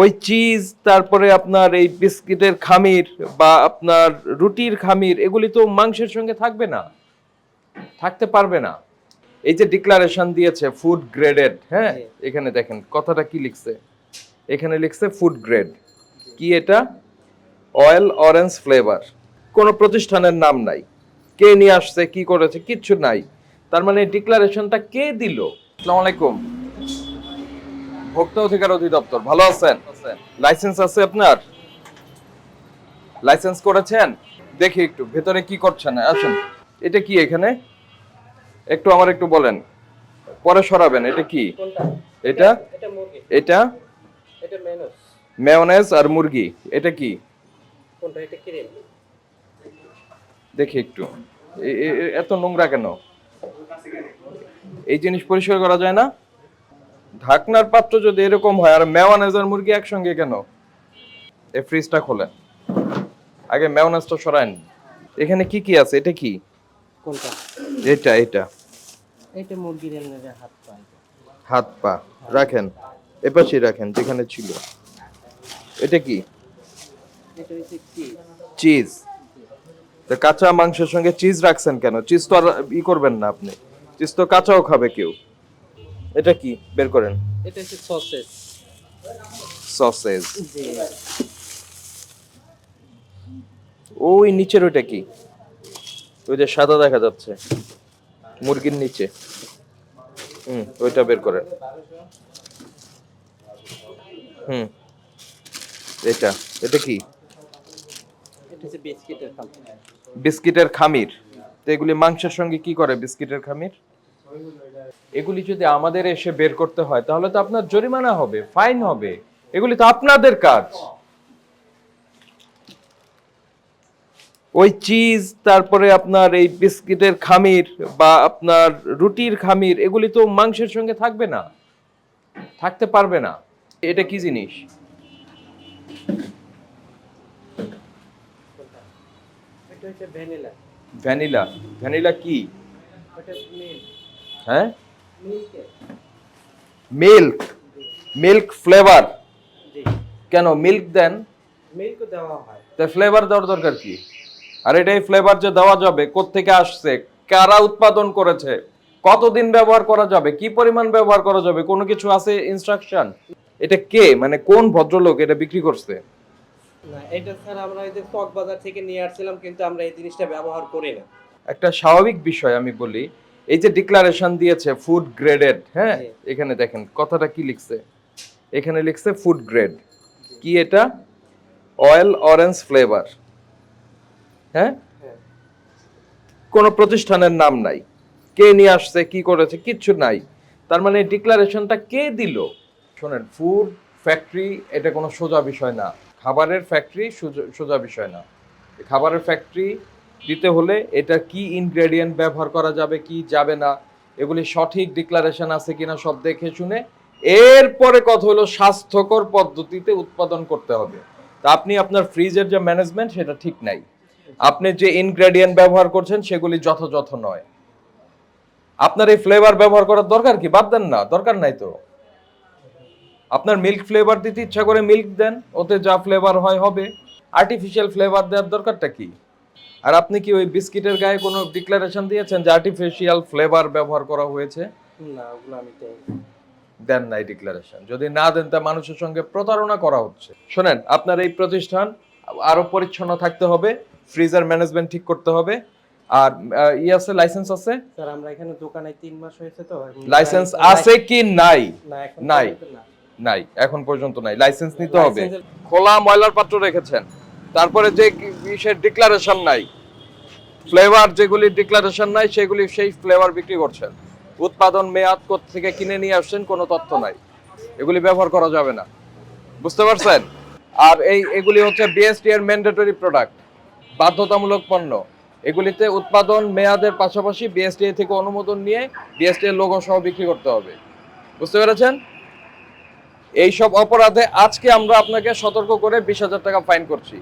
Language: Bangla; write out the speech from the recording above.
ওই চিজ, তারপরে আপনার এই বিস্কিটের খামির বা আপনার রুটির খামির, এগুলি তো মাংসের সঙ্গে থাকবে না, থাকতে পারবে না। এই যে ডিক্লারেশন দিয়েছে ফুড গ্রেডেড, হ্যাঁ, এখানে দেখেন কথাটা কি লিখছে, এখানে লিখছে ফুড গ্রেড। কি এটা? Oil orange flavour. কোনো প্রতিষ্ঠানের নাম নাই, কে নিয়ে আসছে, কি করেছে, কিচ্ছু নাই। তার মানে ডিক্লারেশনটা কে দিল? আসসালামু আলাইকুম, ভোক্তা অধিকার অধিদপ্তর, ভালো আছেন? লাইসেন্স আছে আপনার? লাইসেন্স করেছেন? দেখি একটু ভেতরে কি করছেন, আসেন। এটা কি এখানে একটু আমার একটু বলেন, পরে সরাবেন। এটা কি? এটা এটা মেয়োনেজ আর মুরগি। এটা কি? দেখি একটু, এত নোংরা কেন? এই জিনিস পরিষ্কার করা যায় না? ঢাকনার পাত্র যদি এরকম হয়, আর মেয়োনেজ আর মুরগি একসঙ্গে কেন? এই ফ্রিজটা খোলেন, আগে মেয়োনেজটা সরান। এখানে কি কি আছে? এটা কি? কোনটা? এটা এটা এটা মুরগির হাত পা। হাত পা রাখেন, এপাশে রাখেন যেখানে ছিল। এটা কি? এটা হচ্ছে কি? চিজ। তো কাঁচা মাংসের সঙ্গে চিজ রাখছেন কেন? চিজ তো আর করবেন না আপনি, চিজ তো কাঁচাও খাবে কেউ। এটা কি বের করেন? এটা হচ্ছে সসেজ। সসেজ। জি। ওই নিচের ওইটা কি? ওই যে সাদা দেখা যাচ্ছে মুরগির নিচে, ওইটা বের করেন। এটা এটা কি? এটা হচ্ছে বিস্কিটের খামির। বিস্কিটের খামির। তো এগুলি মাংসের সঙ্গে কি করে বিস্কিটের খামির? এগুলি যদি আমাদের এসে বের করতে হয় তাহলে তো আপনার জরিমানা হবে, ফাইন হবে। এগুলি তো আপনাদের কাজ। ওই চিজ, তারপরে আপনার এই বিস্কিটের খামির বা আপনার রুটির খামির, এগুলি তো মাংসের সঙ্গে থাকবে না, থাকতে পারবে না। এটা কি জিনিস? এটা হচ্ছে ভ্যানিলা। ভ্যানিলা। ভ্যানিলা কি? এটা মিল্ক। হ্যাঁ, মিল্ক। মিল্ক। Milk flavour. জি। কেন মিল্ক দেন? মিল্ক দেওয়া হয়। তাই ফ্লেভার দেওয়ার দরকার কি? আর এটাই ফ্লেভার যে দেওয়া যাবে, কোত্থেকে আসছে, কারা উৎপাদন করেছে, কতদিন ব্যবহার করা যাবে, কি পরিমাণ ব্যবহার করা যাবে, কোনো কিছু আছে ইনস্ট্রাকশন? এটা কে, মানে কোন ভদ্রলোক এটা বিক্রি করছে? না, এটা স্যার আমরা এই যে চক বাজার থেকে নিয়ে আসছিলাম, কিন্তু আমরা এই জিনিসটা ব্যবহার করি না। একটা স্বাভাবিক বিষয় আমি বলি, এই যে ডিক্লারেশন দিয়েছে ফুড গ্রেডেড, হ্যাঁ, জি। এখানে দেখেন কথাটা কি লিখছে, এখানে লিখছে ফুড গ্রেড। কি এটা? Oil orange flavour. হ্যাঁ, হ্যাঁ। কোনো প্রতিষ্ঠানের নাম নাই, কে নিয়ে আসছে, কি করেছে, কিচ্ছু নাই। তার মানে ডিক্লারেশনটা কে দিল? শোনেন, ফুড ফ্যাক্টরি এটা কোনো সোজা বিষয় না, খাবারের ফ্যাক্টরি সোজা বিষয় না। খাবারের ফ্যাক্টরি দিতে হলে এটা কি ইনগ্রেডিয়েন্ট ব্যবহার করা যাবে, কি যাবে না, এগুলি সঠিক ডিক্লারেশন আছে কিনা সব দেখে শুনে এরপরে কথা হলো স্বাস্থ্যকর পদ্ধতিতে উৎপাদন করতে হবে। তা আপনি আপনার ফ্রিজের যে ম্যানেজমেন্ট সেটা ঠিক নাই, আপনি যে ইনগ্রেডিয়েন্ট ব্যবহার করছেন সেগুলি যথাযথ নয়। আপনার এই ফ্লেভার ব্যবহার করার দরকার কি? বাদ দেন না, দরকার নাই তো। আপনার মিল্ক ফ্লেভার দিতে ইচ্ছা করে মিল্ক দেন, ওতে যা ফ্লেভার হয় হবে। আর্টিফিশিয়াল ফ্লেভার দেওয়ার দরকারটা কি? আর আপনি কি ওই বিস্কিটের গায়ে কোনো ডিক্লারেশন দিয়েছেন যে আর্টিফিশিয়াল ফ্লেভার ব্যবহার করা হয়েছে? না, ওগুলো আমি দেই। দেন নাই ডিক্লারেশন। যদি না দেন তা মানুষের সঙ্গে প্রতারণা করা হচ্ছে। শোনেন, আপনার এই প্রতিষ্ঠান আরো পরিচ্ছন্ন থাকতে হবে, ফ্রিজার ম্যানেজমেন্ট ঠিক করতে হবে। আর আছে, লাইসেন্স আছে? স্যার আমরা এখানে দোকানে 3 মাস হয়েছে তো। লাইসেন্স আছে কি? নাই। না, এখন নাই, পর্যন্ত না। নাই, এখন পর্যন্ত নাই। লাইসেন্স নিতে হবে। লাইসেন্সের- খোলা ময়লার পাত্র রেখেছেন, তারপরে যে বিশের ডিক্লারেশন নাই, ফ্লেভার যেগুলি ডিক্লারেশন নাই সেগুলি সেই ফ্লেভার বিক্রি করছেন। উৎপাদন মেয়াদ থেকে কিনে নিয়ে আসছেন, কোনো তথ্য নাই, এগুলি ব্যবহার করা যাবে না, বুঝতে পারছেন? আর এগুলি হচ্ছে বিএসটি এর ম্যান্ডেটরি প্রোডাক্ট, বাধ্যতামূলক পণ্য। এগুলিতে উৎপাদন মেয়াদের পাশাপাশি বিএসটিআই থেকে অনুমোদন নিয়ে বিএসটিআই লোগো সহ বিক্রি করতে হবে, বুঝতে পেরেছেন? এইসব অপরাধে আজকে আমরা আপনাকে সতর্ক করে 20,000 টাকা ফাইন করছি।